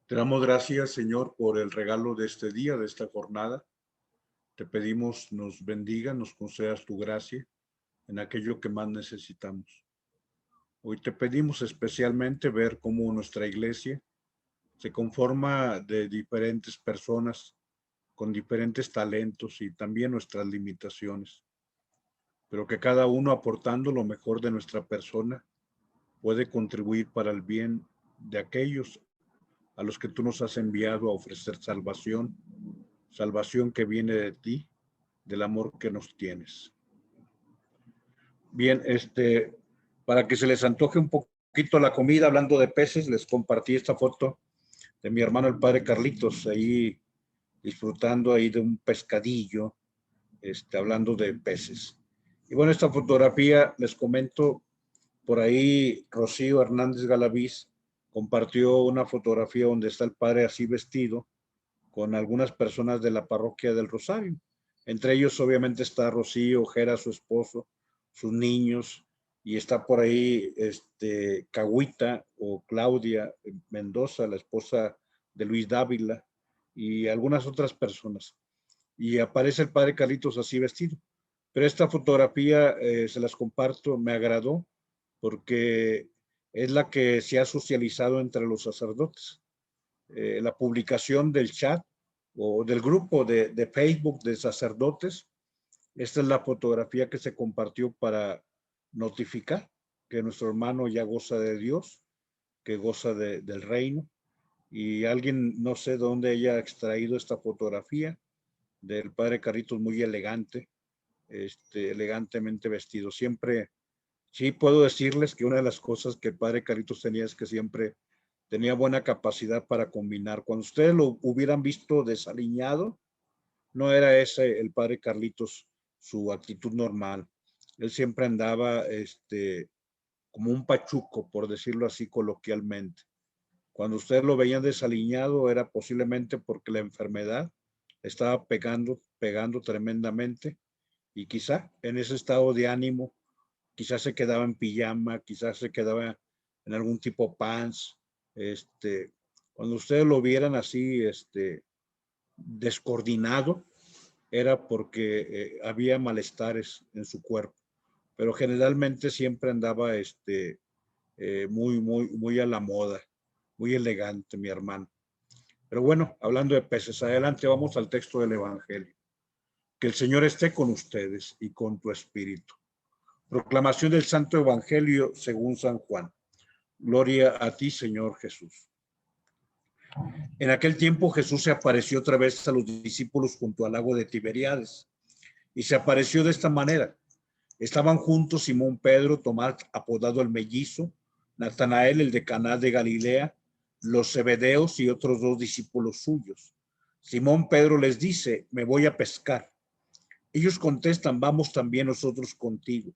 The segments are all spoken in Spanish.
Te damos gracias, Señor, por el regalo de este día, de esta jornada. Te pedimos nos bendiga, nos concedas tu gracia en aquello que más necesitamos. Hoy te pedimos especialmente ver cómo nuestra iglesia se conforma de diferentes personas con diferentes talentos y también nuestras limitaciones, pero que cada uno aportando lo mejor de nuestra persona puede contribuir para el bien de aquellos a los que tú nos has enviado a ofrecer salvación, salvación que viene de ti, del amor que nos tienes. Bien, para que se les antoje un poquito la comida, hablando de peces, les compartí esta foto de mi hermano el padre Carlitos, ahí disfrutando ahí de un pescadillo, hablando de peces. Y bueno, esta fotografía, les comento, por ahí Rocío Hernández Galaviz compartió una fotografía donde está el padre así vestido, con algunas personas de la parroquia del Rosario. Entre ellos, obviamente, está Rocío, Jera, su esposo, sus niños, y está por ahí Cahuita o Claudia Mendoza, la esposa de Luis Dávila, y algunas otras personas. Y aparece el padre Carlitos así vestido. Pero esta fotografía se las comparto, me agradó, porque es la que se ha socializado entre los sacerdotes. La publicación del chat o del grupo de Facebook de sacerdotes. Esta es la fotografía que se compartió para notificar que nuestro hermano ya goza de Dios, que goza del reino. Y alguien, no sé dónde haya extraído esta fotografía del padre Carlitos, muy elegante, elegantemente vestido. Siempre, sí puedo decirles que una de las cosas que el padre Carlitos tenía es que siempre tenía buena capacidad para combinar. Cuando ustedes lo hubieran visto desaliñado, no era ese el padre Carlitos su actitud normal. Él siempre andaba como un pachuco, por decirlo así coloquialmente. Cuando ustedes lo veían desaliñado era posiblemente porque la enfermedad estaba pegando tremendamente, y quizá en ese estado de ánimo, quizás se quedaba en pijama, quizás se quedaba en algún tipo pants. Cuando ustedes lo vieran así, descoordinado, era porque había malestares en su cuerpo, pero generalmente siempre andaba muy a la moda, muy elegante, mi hermano. Pero bueno, hablando de peces, adelante vamos al texto del Evangelio. Que el Señor esté con ustedes y con tu espíritu. Proclamación del Santo Evangelio según San Juan. Gloria a ti, Señor Jesús. En aquel tiempo Jesús se apareció otra vez a los discípulos junto al lago de Tiberíades, y se apareció de esta manera. Estaban juntos Simón Pedro, Tomás apodado el mellizo, Natanael el de Caná de Galilea, los Zebedeos y otros dos discípulos suyos. Simón Pedro les dice: me voy a pescar. Ellos contestan: vamos también nosotros contigo.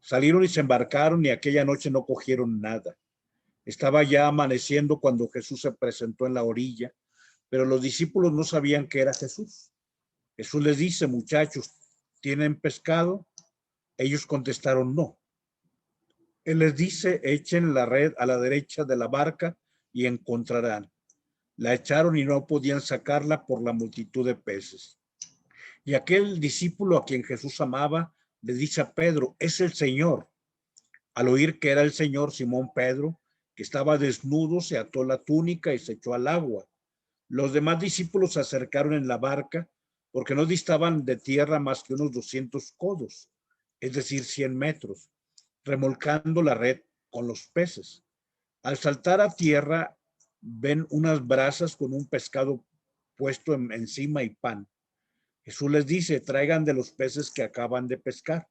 Salieron y se embarcaron, y aquella noche no cogieron nada. Estaba ya amaneciendo cuando Jesús se presentó en la orilla, pero los discípulos no sabían que era Jesús. Jesús les dice: muchachos, ¿tienen pescado? Ellos contestaron: no. Él les dice: echen la red a la derecha de la barca y encontrarán. La echaron y no podían sacarla por la multitud de peces. Y aquel discípulo a quien Jesús amaba le dice a Pedro: es el Señor. Al oír que era el Señor, Simón Pedro, que estaba desnudo, se ató la túnica y se echó al agua. Los demás discípulos se acercaron en la barca, porque no distaban de tierra más que unos 200 codos, es decir, 100 metros, remolcando la red con los peces. Al saltar a tierra, ven unas brasas con un pescado puesto encima y pan. Jesús les dice: traigan de los peces que acaban de pescar.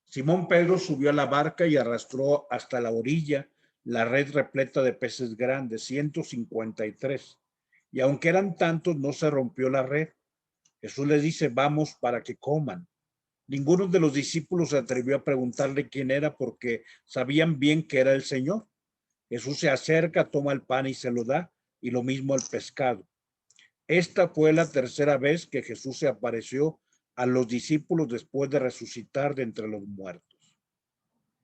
Simón Pedro subió a la barca y arrastró hasta la orilla la red repleta de peces grandes, 153. Y aunque eran tantos, no se rompió la red. Jesús les dice: vamos para que coman. Ninguno de los discípulos se atrevió a preguntarle quién era, porque sabían bien que era el Señor. Jesús se acerca, toma el pan y se lo da, y lo mismo el pescado. Esta fue la tercera vez que Jesús se apareció a los discípulos después de resucitar de entre los muertos.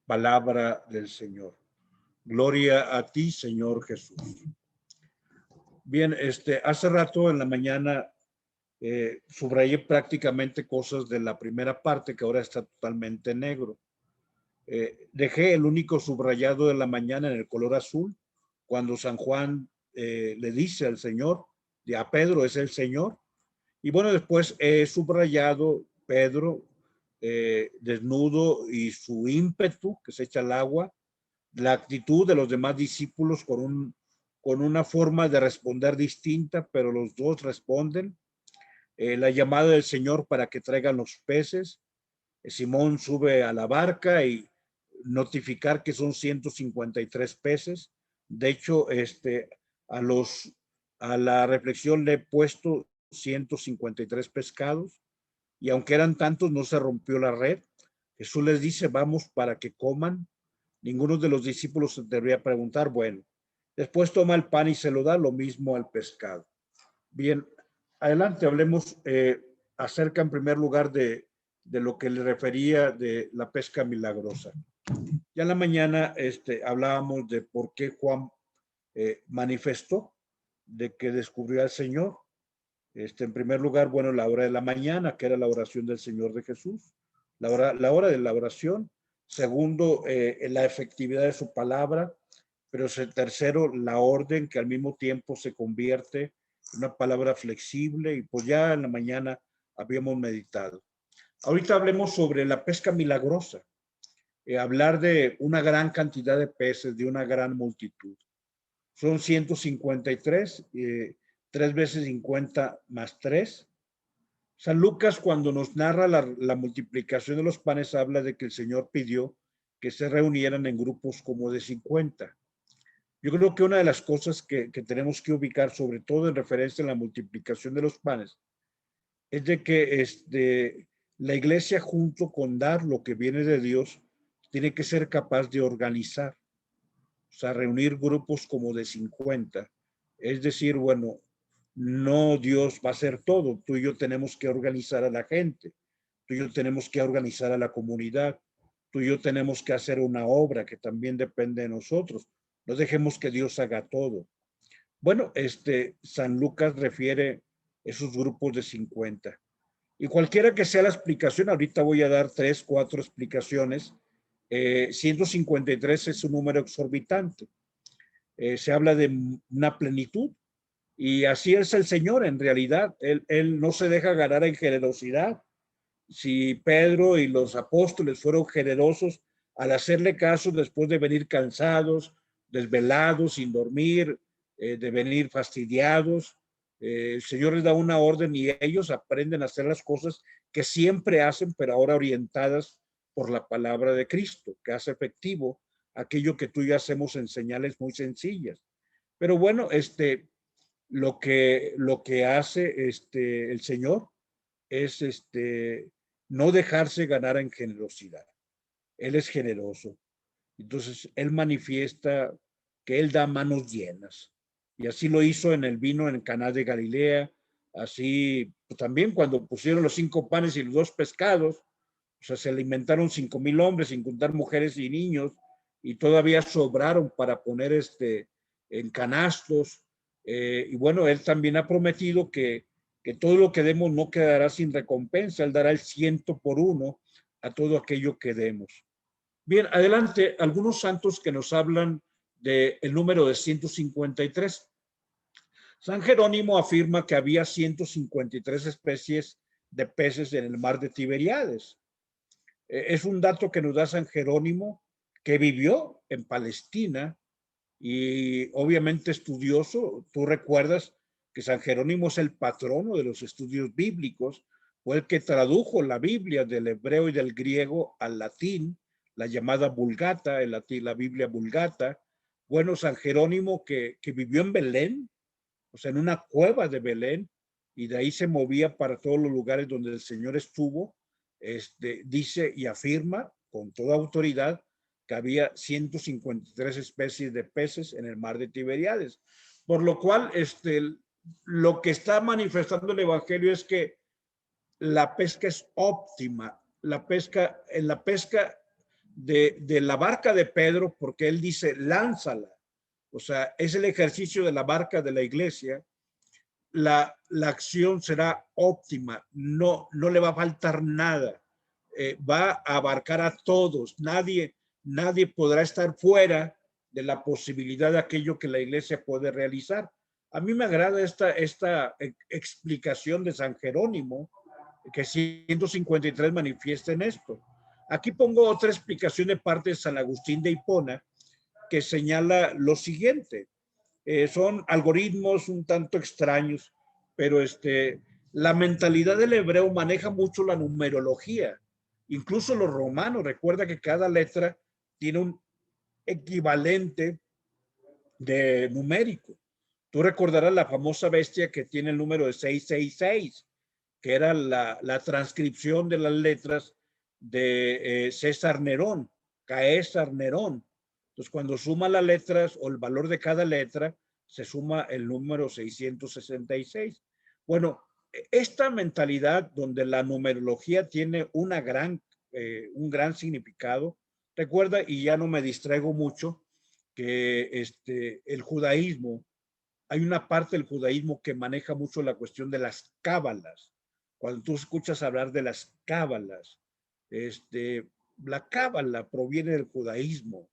Palabra del Señor. Gloria a ti, Señor Jesús. Bien, hace rato en la mañana subrayé prácticamente cosas de la primera parte que ahora está totalmente negro. Dejé el único subrayado de la mañana en el color azul, cuando San Juan le dice al Señor, a Pedro es el Señor. Y bueno, después he subrayado Pedro desnudo y su ímpetu que se echa al agua, la actitud de los demás discípulos con una forma de responder distinta, pero los dos responden. La llamada del Señor para que traigan los peces. Simón sube a la barca y notificar que son 153 peces. De hecho, a los a la reflexión le he puesto 153 pescados y aunque eran tantos no se rompió la red. Jesús les dice, vamos para que coman. Ninguno de los discípulos se debería preguntar, bueno, después toma el pan y se lo da, lo mismo al pescado. Bien, adelante, hablemos acerca en primer lugar de lo que le refería de la pesca milagrosa. Ya en la mañana hablábamos de por qué Juan manifestó de que descubrió al Señor. En primer lugar, bueno, la hora de la mañana, que era la oración del Señor de Jesús, la hora de la oración. Segundo, la efectividad de su palabra. Pero tercero, la orden que al mismo tiempo se convierte en una palabra flexible y pues ya en la mañana habíamos meditado. Ahorita hablemos sobre la pesca milagrosa. Hablar de una gran cantidad de peces, de una gran multitud. Son 153, 3 veces 50 más 3. San Lucas, cuando nos narra la multiplicación de los panes, habla de que el Señor pidió que se reunieran en grupos como de 50. Yo creo que una de las cosas que tenemos que ubicar, sobre todo en referencia a la multiplicación de los panes, es de que la iglesia junto con dar lo que viene de Dios, tiene que ser capaz de organizar, o sea, reunir grupos como de 50. Es decir, bueno, no Dios va a hacer todo, tú y yo tenemos que organizar a la gente, tú y yo tenemos que organizar a la comunidad, tú y yo tenemos que hacer una obra que también depende de nosotros. No dejemos que Dios haga todo. Bueno, San Lucas refiere esos grupos de 50. Y cualquiera que sea la explicación, ahorita voy a dar 3, 4 explicaciones. 153 es un número exorbitante. Se habla de una plenitud. Y así es el Señor en realidad. Él no se deja ganar en generosidad. Si Pedro y los apóstoles fueron generosos al hacerle caso después de venir cansados, desvelados, sin dormir, de venir fastidiados, el Señor les da una orden y ellos aprenden a hacer las cosas que siempre hacen, pero ahora orientadas por la palabra de Cristo, que hace efectivo aquello que tú y yo hacemos en señales muy sencillas. Pero bueno, lo que hace el Señor es no dejarse ganar en generosidad. Él es generoso. Entonces, él manifiesta que él da manos llenas. Y así lo hizo en el vino en Caná de Galilea. Así pues, también cuando pusieron los 5 panes y los 2 pescados, o sea, se alimentaron 5,000 hombres, sin contar mujeres y niños, y todavía sobraron para poner en canastos. Y bueno, él también ha prometido que todo lo que demos no quedará sin recompensa. Él dará el 100 por 1 a todo aquello que demos. Bien, adelante, algunos santos que nos hablan del número de 153. San Jerónimo afirma que había 153 especies de peces en el mar de Tiberíades. Es un dato que nos da San Jerónimo, que vivió en Palestina y obviamente estudioso. Tú recuerdas que San Jerónimo es el patrono de los estudios bíblicos, fue el que tradujo la Biblia del hebreo y del griego al latín, la llamada Vulgata, el latín, la Biblia Vulgata. Bueno, San Jerónimo que vivió en Belén, o sea, en una cueva de Belén, y de ahí se movía para todos los lugares donde el Señor estuvo, dice y afirma con toda autoridad que había 153 especies de peces en el mar de Tiberíades. Por lo cual, lo que está manifestando el Evangelio es que la pesca es óptima. En la pesca de la barca de Pedro, porque él dice, lánzala. O sea, es el ejercicio de la barca de la iglesia. La acción será óptima, no le va a faltar nada. Va a abarcar a todos. Nadie podrá estar fuera de la posibilidad de aquello que la iglesia puede realizar. A mí me agrada esta explicación de San Jerónimo, que 153 manifiesta en esto. Aquí pongo otra explicación de parte de San Agustín de Hipona, que señala lo siguiente. Son algoritmos un tanto extraños, pero la mentalidad del hebreo maneja mucho la numerología. Incluso los romanos, recuerda que cada letra tiene un equivalente de numérico. Tú recordarás la famosa bestia que tiene el número de 666, que era la transcripción de las letras de César Nerón, Caesar Nerón. Entonces, cuando suma las letras o el valor de cada letra, se suma el número 666. Bueno, esta mentalidad donde la numerología tiene un gran significado, recuerda, y ya no me distraigo mucho, que el judaísmo, hay una parte del judaísmo que maneja mucho la cuestión de las cábalas. Cuando tú escuchas hablar de las cábalas, la cábala proviene del judaísmo.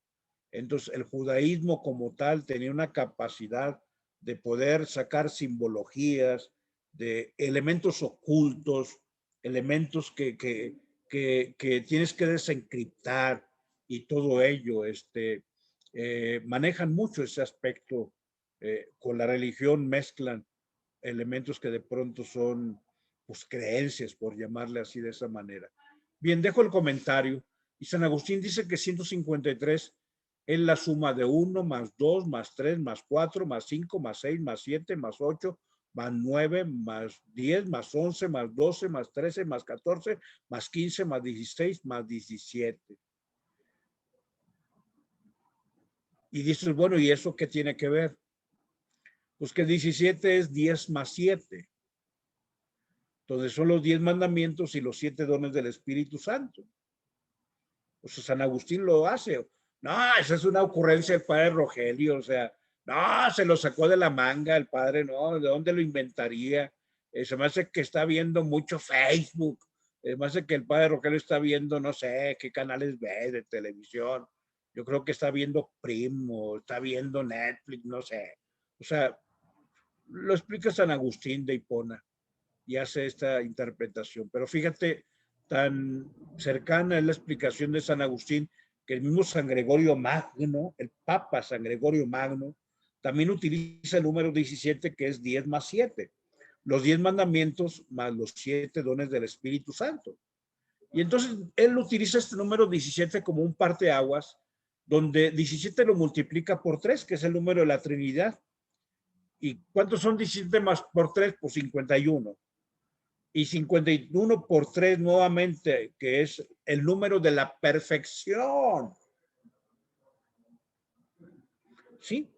Entonces, el judaísmo como tal tenía una capacidad de poder sacar simbologías, de elementos ocultos, elementos que tienes que desencriptar y todo ello. Manejan mucho ese aspecto. Con la religión mezclan elementos que de pronto son pues creencias, por llamarle así de esa manera. Bien, dejo el comentario. Y San Agustín dice que 153 es la suma de 1 más 2 más 3 más 4 más 5 más 6 más 7 más 8 más 9 más 10 más 11 más 12 más 13 más 14 más 15 más 16 más 17. Y dices, bueno, ¿y eso qué tiene que ver? Pues que 17 es 10 más 7. Entonces son los 10 mandamientos y los 7 dones del Espíritu Santo. O sea, San Agustín lo hace. No, esa es una ocurrencia del padre Rogelio. O sea, no, se lo sacó de la manga el padre, no, ¿de dónde lo inventaría? Se me hace que está viendo mucho Facebook. Se me hace que el padre Rogelio está viendo, no sé, qué canales ve de televisión. Yo creo que está viendo Primo, está viendo Netflix, no sé. O sea, lo explica San Agustín de Hipona y hace esta interpretación. Pero fíjate, tan cercana es la explicación de San Agustín que el mismo San Gregorio Magno, el Papa San Gregorio Magno, también utiliza el número 17, que es 10 más 7. Los 10 mandamientos más los 7 dones del Espíritu Santo. Y entonces él utiliza este número 17 como un parteaguas, donde 17 lo multiplica por 3, que es el número de la Trinidad. ¿Y cuántos son 17 más por 3? Pues 51. Y 51 por 3 nuevamente, que es el número de la perfección. ¿Sí?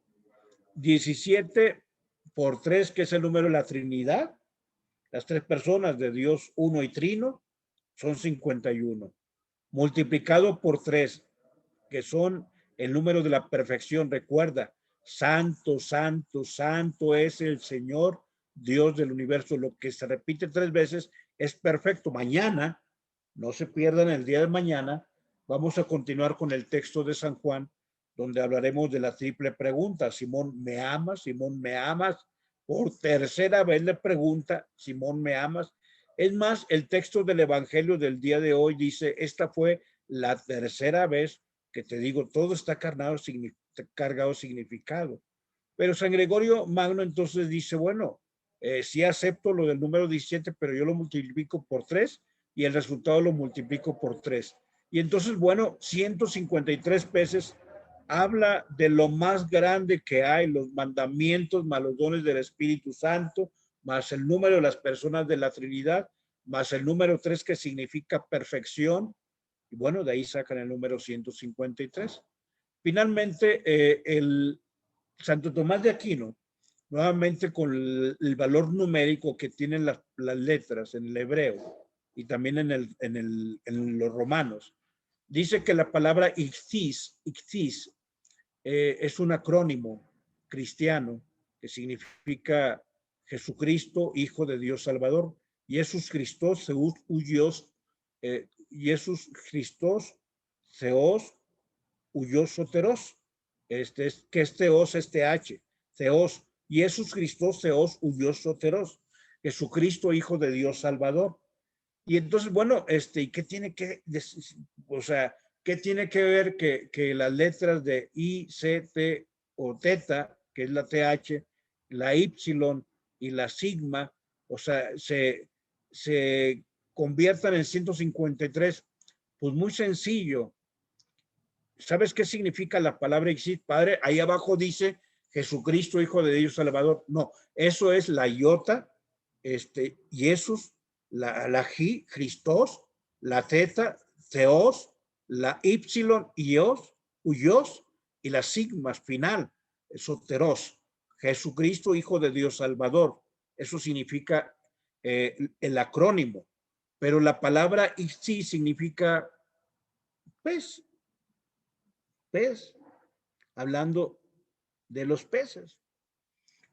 17 por 3, que es el número de la Trinidad. Las tres personas de Dios uno y trino son 51. Multiplicado por 3, que son el número de la perfección. Recuerda, santo, santo, santo es el Señor Dios del universo. Lo que se repite 3 veces es perfecto. Mañana, no se pierdan el día de mañana, vamos a continuar con el texto de San Juan, donde hablaremos de la triple pregunta. Simón, ¿me amas? Simón, ¿me amas? Por tercera vez le pregunta, Simón, ¿me amas? Es más, el texto del Evangelio del día de hoy dice, esta fue la tercera vez que te digo, todo está cargado significado. Pero San Gregorio Magno entonces dice, bueno, sí acepto lo del número 17, pero yo lo multiplico por 3 y el resultado lo multiplico por 3. Y entonces, bueno, 153 veces habla de lo más grande que hay, los mandamientos, más los dones del Espíritu Santo, más el número de las personas de la Trinidad, más el número 3 que significa perfección. Y bueno, de ahí sacan el número 153. Finalmente, el Santo Tomás de Aquino, nuevamente con el valor numérico que tienen las letras en el hebreo y también en los romanos, dice que la palabra ictis es un acrónimo cristiano, que significa Jesucristo, Hijo de Dios Salvador. Jesús Christos, Jesús Christos, Theos, Huyos Soteros. Que es Theos, H, Theos, Jesús Christos, Theos, Huyos Soteros. Jesucristo, Hijo de Dios Salvador. Y entonces, bueno, ¿y qué tiene que, o sea, qué tiene que ver que las letras de I, C, T o teta, que es la TH, la Y y la sigma, o sea, se conviertan en 153? Pues muy sencillo. ¿Sabes qué significa la palabra Ixit, Padre? Ahí abajo dice Jesucristo, Hijo de Dios Salvador. No, eso es la iota, Jesús, la G, Christos, la teta, Theos, la Y, Ios, Uyos, y la sigma final, Soteros, Jesucristo, Hijo de Dios Salvador. Eso significa el acrónimo. Pero la palabra Ixi significa pez, pez, hablando de los peces.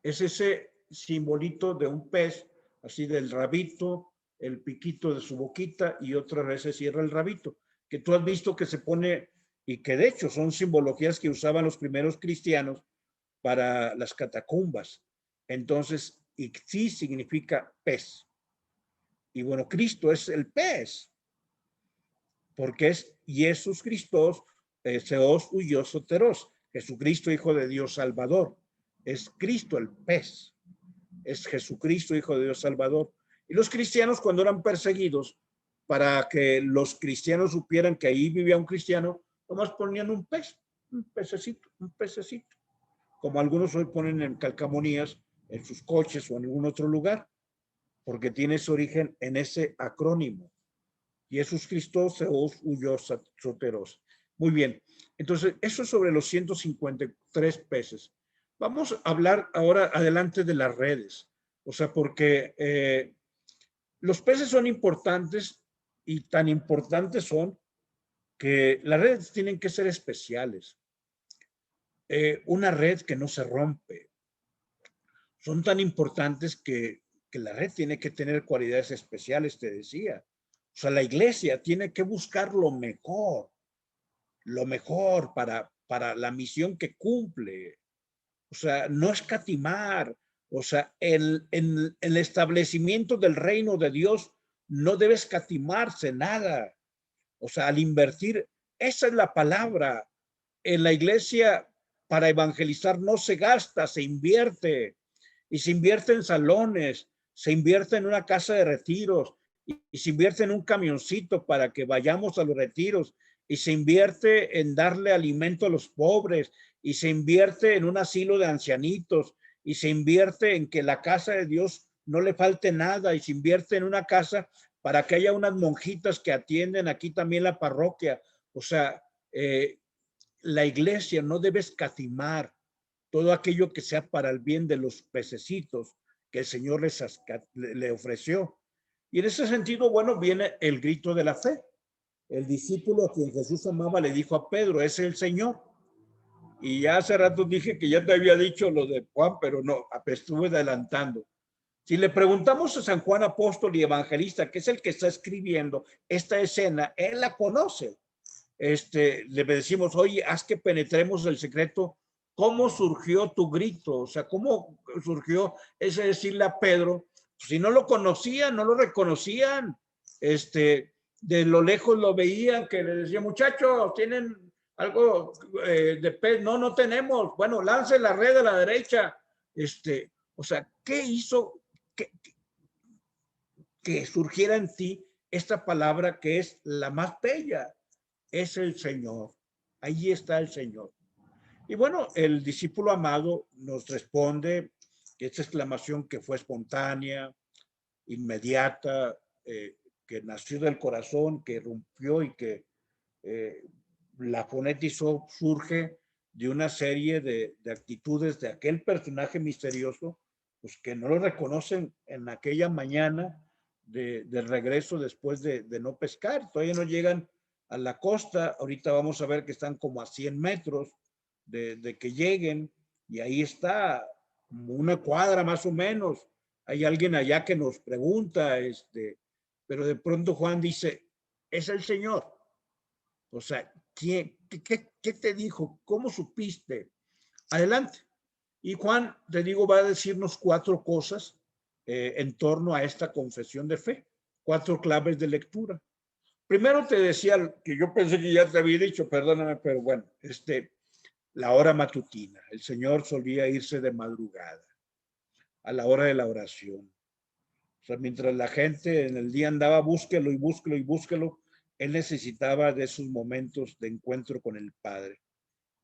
Es ese simbolito de un pez, así del rabito, el piquito de su boquita y otra vez se cierra el rabito, que tú has visto que se pone, y que de hecho son simbologías que usaban los primeros cristianos para las catacumbas. Entonces, Ixi significa pez. Y bueno, Cristo es el pez, porque es Jesús Christos, Seos Huyos Soteros, Jesucristo, Hijo de Dios Salvador. Es Cristo el pez. Es Jesucristo, Hijo de Dios Salvador. Y los cristianos, cuando eran perseguidos, para que los cristianos supieran que ahí vivía un cristiano, nomás ponían un pez, un pececito, como algunos hoy ponen en calcamonías en sus coches o en algún otro lugar, porque tiene su origen en ese acrónimo. Jesús Cristo, Seos, Huyos, Soteros. Muy bien. Entonces, eso es sobre los 153 peces. Vamos a hablar ahora adelante de las redes. O sea, porque los peces son importantes y tan importantes son que las redes tienen que ser especiales. Una red que no se rompe. Son tan importantes que la red tiene que tener cualidades especiales, te decía. O sea, la iglesia tiene que buscar lo mejor para la misión que cumple. O sea, no escatimar. O sea, el establecimiento del reino de Dios no debe escatimarse nada. O sea, al invertir, esa es la palabra. En la iglesia, para evangelizar, no se gasta, se invierte. Y se invierte en salones, se invierte en una casa de retiros, y se invierte en un camioncito para que vayamos a los retiros, y se invierte en darle alimento a los pobres, y se invierte en un asilo de ancianitos, y se invierte en que la casa de Dios no le falte nada, y se invierte en una casa para que haya unas monjitas que atienden aquí también la parroquia. O sea, la iglesia no debe escatimar todo aquello que sea para el bien de los pececitos que el Señor le ofreció. Y en ese sentido, bueno, viene el grito de la fe. El discípulo a quien Jesús amaba le dijo a Pedro, es el Señor. Y ya hace rato dije que ya te había dicho lo de Juan, pero no, estuve adelantando. Si le preguntamos a San Juan apóstol y evangelista, que es el que está escribiendo esta escena, él la conoce. Le decimos, oye, haz que penetremos el secreto. ¿Cómo surgió tu grito? O sea, ¿cómo surgió ese decirle a Pedro? Si no lo conocían, no lo reconocían. De lo lejos lo veían, que le decía, muchachos, ¿tienen algo de pez? No, no tenemos. Bueno, lance la red a la derecha. O sea, ¿qué hizo que surgiera en ti esta palabra que es la más bella? Es el Señor. Allí está el Señor. Y bueno, el discípulo amado nos responde que esta exclamación que fue espontánea, inmediata, que nació del corazón, que rompió y que la fonetizó, surge de una serie de actitudes de aquel personaje misterioso, pues que no lo reconocen en aquella mañana de regreso después de no pescar. Todavía no llegan a la costa. Ahorita vamos a ver que están como a 100 metros de que lleguen. Y ahí está, como una cuadra más o menos. Hay alguien allá que nos pregunta, pero de pronto Juan dice, es el Señor. O sea, ¿qué te dijo? ¿Cómo supiste? Adelante. Y Juan, te digo, va a decirnos 4 cosas en torno a esta confesión de fe, 4 claves de lectura. Primero te decía que yo pensé que ya te había dicho, perdóname, pero bueno, la hora matutina. El Señor solía irse de madrugada a la hora de la oración. O sea, mientras la gente en el día andaba, búsquelo y búsquelo y búsquelo, él necesitaba de esos momentos de encuentro con el Padre.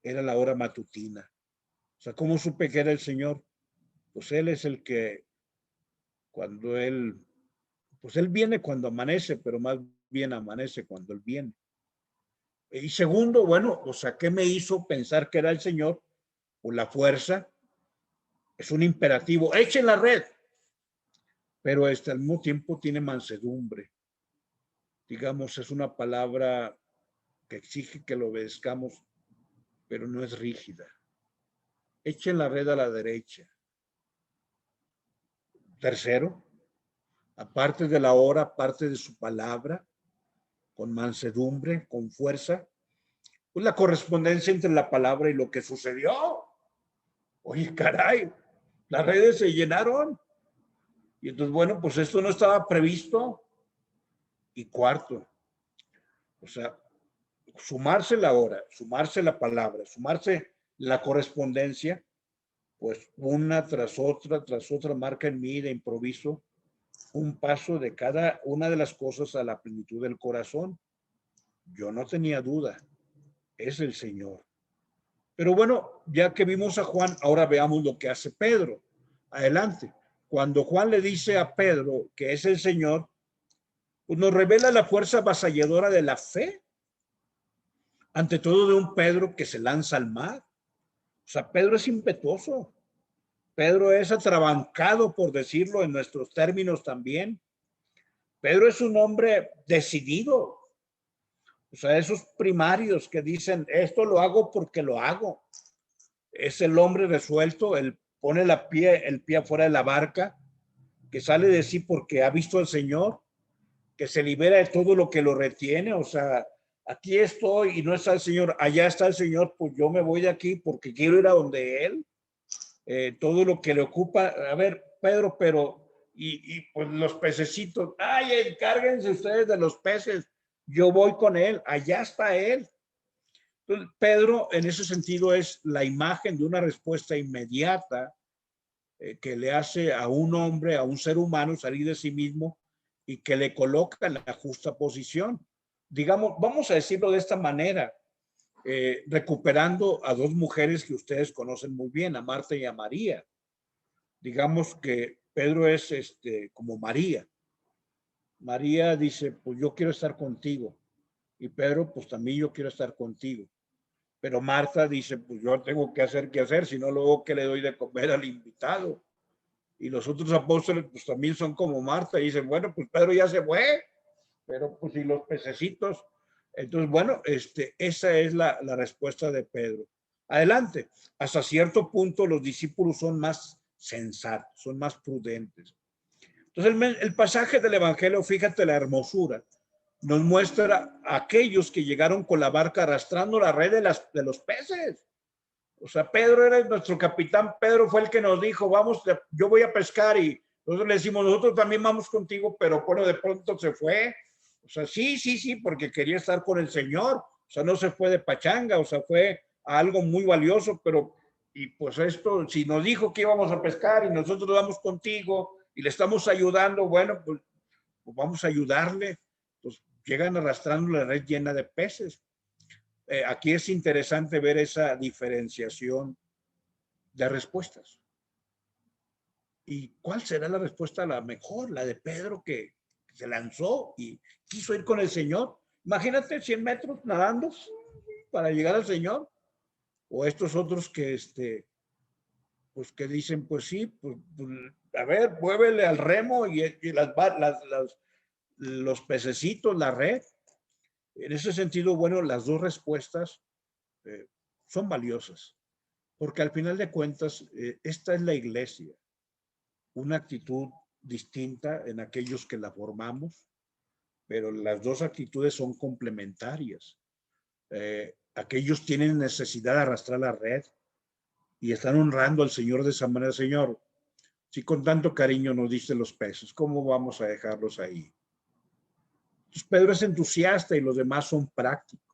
Era la hora matutina. O sea, ¿cómo supe que era el Señor? Pues Él es el que cuando pues Él viene cuando amanece, pero más bien amanece cuando Él viene. Y segundo, bueno, o sea, ¿qué me hizo pensar que era el Señor? Pues la fuerza es un imperativo. Echen la red, pero al mismo tiempo tiene mansedumbre. Digamos, es una palabra que exige que lo obedezcamos, pero no es rígida. Echen la red a la derecha. Tercero, aparte de la hora, aparte de su palabra, con mansedumbre, con fuerza, pues la correspondencia entre la palabra y lo que sucedió. Oye, caray, las redes se llenaron. Y entonces, bueno, pues esto no estaba previsto. Y cuarto, o sea, sumarse la hora, sumarse la palabra, sumarse la correspondencia, pues una tras otra marca en mí de improviso un paso de cada una de las cosas a la plenitud del corazón. Yo no tenía duda, es el Señor. Pero bueno, ya que vimos a Juan, ahora veamos lo que hace Pedro. Adelante. Cuando Juan le dice a Pedro que es el Señor, pues nos revela la fuerza avasalladora de la fe, ante todo de un Pedro que se lanza al mar. O sea, Pedro es impetuoso. Pedro es atrabancado, por decirlo en nuestros términos también. Pedro es un hombre decidido. O sea, esos primarios que dicen, esto lo hago porque lo hago. Es el hombre resuelto, él pone el pie afuera de la barca, que sale de sí porque ha visto al Señor, que se libera de todo lo que lo retiene. O sea, aquí estoy y no está el Señor, allá está el Señor, pues yo me voy de aquí porque quiero ir a donde Él. Todo lo que le ocupa, a ver, Pedro, pero, pues los pececitos, ay, encárguense ustedes de los peces, yo voy con Él, allá está Él. Entonces, Pedro, en ese sentido, es la imagen de una respuesta inmediata que le hace a un hombre, a un ser humano, salir de sí mismo y que le coloca en la justa posición. Digamos, vamos a decirlo de esta manera, recuperando a 2 mujeres que ustedes conocen muy bien, a Marta y a María. Digamos que Pedro es como María. María dice, pues yo quiero estar contigo. Y Pedro, pues también yo quiero estar contigo. Pero Marta dice, pues yo tengo que hacer qué hacer, si no luego que le doy de comer al invitado. Y los otros apóstoles, pues también son como Marta y dicen, bueno, pues Pedro ya se fue, pero pues y los pececitos. Entonces, bueno, esa es la respuesta de Pedro. Adelante. Hasta cierto punto los discípulos son más sensatos, son más prudentes. Entonces, el pasaje del Evangelio, fíjate la hermosura, nos muestra a aquellos que llegaron con la barca arrastrando la red de los peces. O sea, Pedro era nuestro capitán, Pedro fue el que nos dijo, vamos, yo voy a pescar y nosotros le decimos, nosotros también vamos contigo, pero bueno, de pronto se fue. O sea, sí, porque quería estar con el Señor. O sea, no se fue de pachanga, o sea, fue a algo muy valioso, pero, y pues esto, si nos dijo que íbamos a pescar y nosotros vamos contigo y le estamos ayudando, bueno, pues vamos a ayudarle. Pues llegan arrastrando la red llena de peces. Aquí es interesante ver esa diferenciación de respuestas. ¿Y cuál será la respuesta la mejor? La de Pedro que se lanzó y quiso ir con el Señor. Imagínate 100 metros nadando para llegar al Señor. O estos otros que, pues que dicen, pues sí, pues, a ver, muévele al remo y los pececitos, la red. En ese sentido, bueno, las 2 respuestas son valiosas. porque al final de cuentas, esta es la iglesia, una actitud distinta en aquellos que la formamos, pero las dos actitudes son complementarias. Aquellos tienen necesidad de arrastrar la red y están honrando al Señor de esa manera. Señor, si con tanto cariño nos diste los peces, ¿cómo vamos a dejarlos ahí? Entonces Pedro es entusiasta y los demás son prácticos.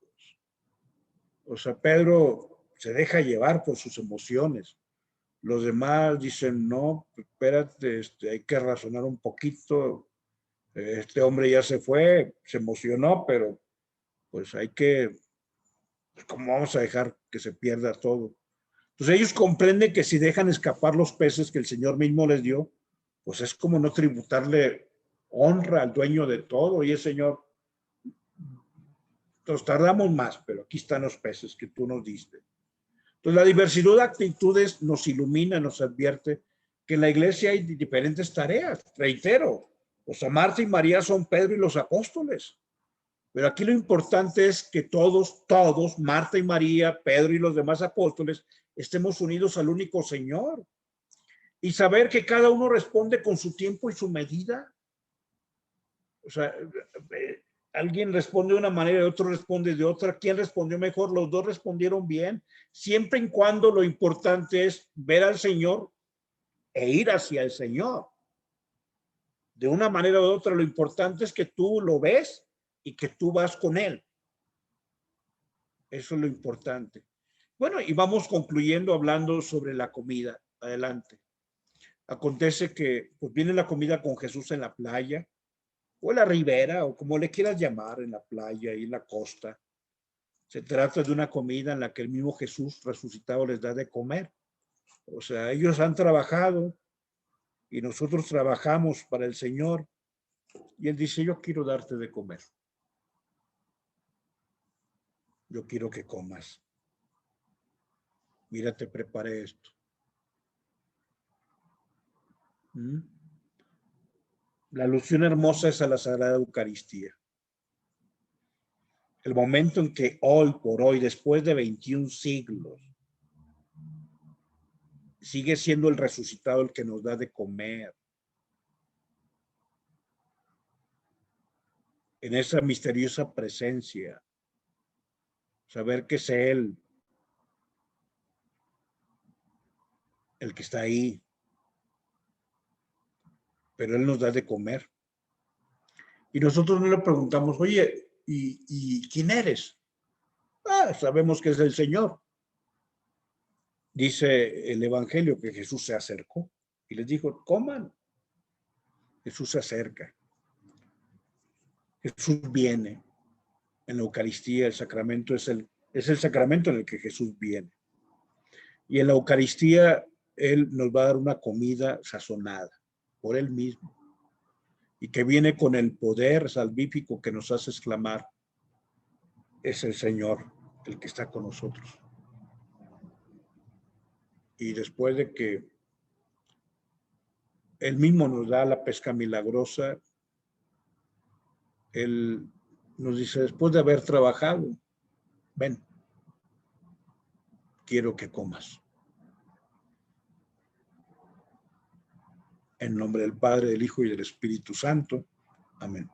O sea, Pedro se deja llevar por sus emociones. Los demás dicen, no, espérate, hay que razonar un poquito. Este hombre ya se fue, se emocionó, pero pues hay que, pues, ¿cómo vamos a dejar que se pierda todo? Entonces ellos comprenden que si dejan escapar los peces que el Señor mismo les dio, pues es como no tributarle honra al dueño de todo. Y el Señor, nos tardamos más, pero aquí están los peces que tú nos diste. Entonces la diversidad de actitudes nos ilumina, nos advierte que en la iglesia hay diferentes tareas. Reitero, o sea, Marta y María son Pedro y los apóstoles. Pero aquí lo importante es que todos, Marta y María, Pedro y los demás apóstoles, estemos unidos al único Señor y saber que cada uno responde con su tiempo y su medida. O sea, alguien responde de una manera, otro responde de otra. ¿Quién respondió mejor? Los dos respondieron bien, siempre y cuando lo importante es ver al Señor e ir hacia el Señor. De una manera u otra, lo importante es que tú lo ves y que tú vas con Él. Eso es lo importante. Bueno, y vamos concluyendo hablando sobre la comida. Adelante. Acontece que pues viene la comida con Jesús en la playa o en la ribera o como le quieras llamar, en la playa y en la costa. Se trata de una comida en la que el mismo Jesús resucitado les da de comer. O sea, ellos han trabajado y nosotros trabajamos para el Señor. Y Él dice, yo quiero darte de comer. Yo quiero que comas. Mira, te preparé esto. ¿Mm? La alusión hermosa es a la Sagrada Eucaristía. El momento en que hoy por hoy, después de 21 siglos, sigue siendo el resucitado el que nos da de comer. En esa misteriosa presencia, saber que es Él el que está ahí, pero Él nos da de comer. Y nosotros no le preguntamos, oye, ¿y quién eres? Ah, sabemos que es el Señor. Dice el Evangelio que Jesús se acercó y les dijo, coman. Jesús se acerca. Jesús viene. En la Eucaristía el sacramento es el sacramento en el que Jesús viene. Y en la Eucaristía Él nos va a dar una comida sazonada por Él mismo y que viene con el poder salvífico que nos hace exclamar, es el Señor el que está con nosotros. Y después de que Él mismo nos da la pesca milagrosa, Él nos dice, después de haber trabajado, ven, quiero que comas. En nombre del Padre, del Hijo y del Espíritu Santo. Amén.